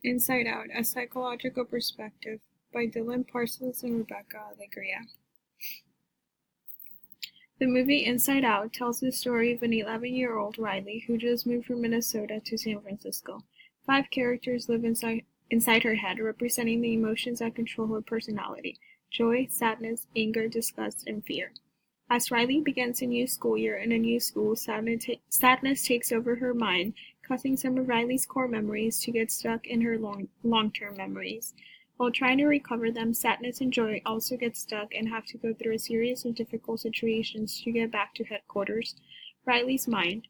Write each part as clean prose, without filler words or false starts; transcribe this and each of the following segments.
Inside Out: A Psychological Perspective by Dylan Parsons and Rebecca Alegria. The movie Inside Out tells the story of an 11-year-old Riley who just moved from Minnesota to San Francisco. 5 characters live inside her head, representing the emotions that control her personality: joy, sadness, anger, disgust, and fear. As Riley begins a new school year in a new school, sadness takes over her mind, causing some of Riley's core memories to get stuck in her long-term memories. While trying to recover them, sadness and joy also get stuck and have to go through a series of difficult situations to get back to headquarters, Riley's mind.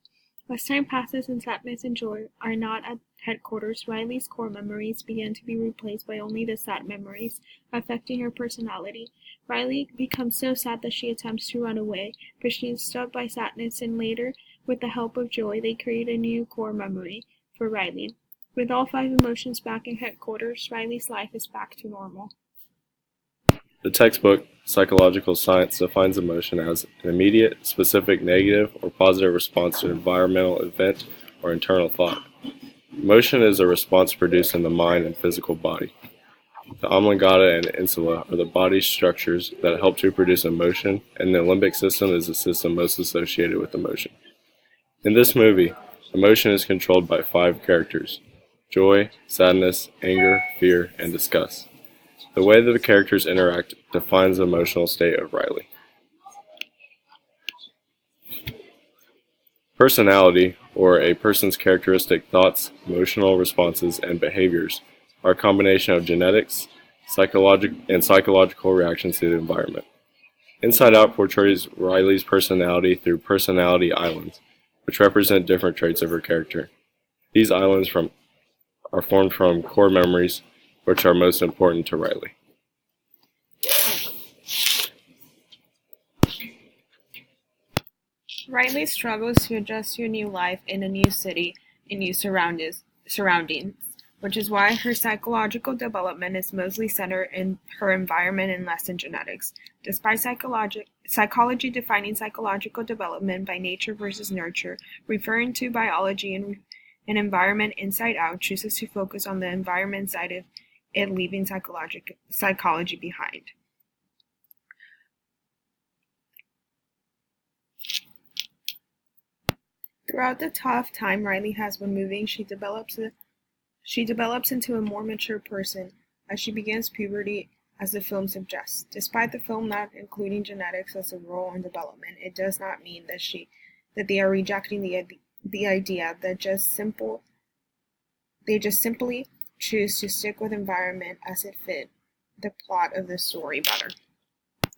As time passes and sadness and joy are not at headquarters, Riley's core memories begin to be replaced by only the sad memories, affecting her personality. Riley becomes so sad that she attempts to run away, but she is stuck by sadness, and later, with the help of joy, they create a new core memory for Riley. With all 5 emotions back in headquarters, Riley's life is back to normal. The textbook Psychological Science defines emotion as an immediate, specific negative or positive response to an environmental event or internal thought. Emotion is a response produced in the mind and physical body. The oblongata and insula are the body structures that help to produce emotion, and the limbic system is the system most associated with emotion. In this movie, emotion is controlled by 5 characters: joy, sadness, anger, fear, and disgust. The way that the characters interact defines the emotional state of Riley. Personality, or a person's characteristic thoughts, emotional responses, and behaviors, are a combination of genetics, psychological reactions to the environment. Inside Out portrays Riley's personality through personality islands, which represent different traits of her character. These islands are formed from core memories, which are most important to Riley. Riley struggles to adjust to a new life in a new city and new surroundings, which is why her psychological development is mostly centered in her environment and less in genetics. Despite psychology defining psychological development by nature versus nurture, referring to biology and environment, Inside Out chooses to focus on the environment side of it, leaving psychology behind. Throughout the tough time Riley has when moving, she develops into a more mature person as she begins puberty, as the film suggests. Despite the film not including genetics as a role in development, it does not mean that they are rejecting the idea that they just simply choose to stick with environment as it fit the plot of the story better.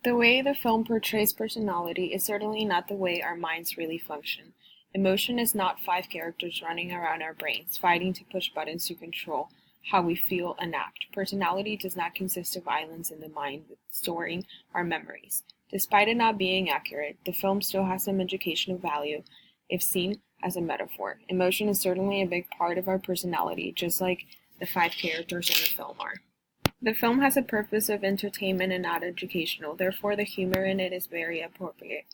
The way the film portrays personality is certainly not the way our minds really function. Emotion is not 5 characters running around our brains, fighting to push buttons to control how we feel and act. Personality does not consist of islands in the mind storing our memories. Despite it not being accurate, the film still has some educational value if seen as a metaphor. Emotion is certainly a big part of our personality, just like the 5 characters in the film are. The film has a purpose of entertainment and not educational, therefore the humor in it is very appropriate.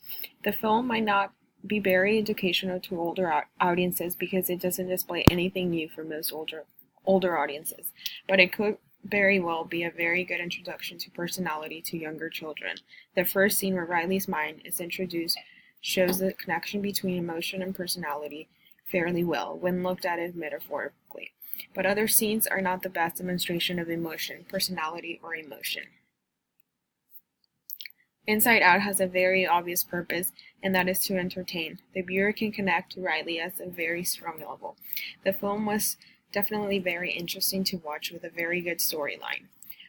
The film might not be very educational to older audiences because it doesn't display anything new for most older audiences, but it could very well be a very good introduction to personality to younger children. The first scene where Riley's mind is introduced shows the connection between emotion and personality fairly well when looked at it metaphorically, but other scenes are not the best demonstration of emotion, personality, or emotion. Inside Out has a very obvious purpose, and that is to entertain. The viewer can connect to Riley at a very strong level. The film was definitely very interesting to watch with a very good storyline.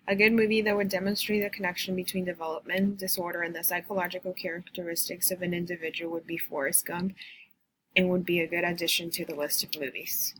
A good movie that would demonstrate the connection between development disorder and the psychological characteristics of an individual would be Forrest Gump, and would be a good addition to the list of movies.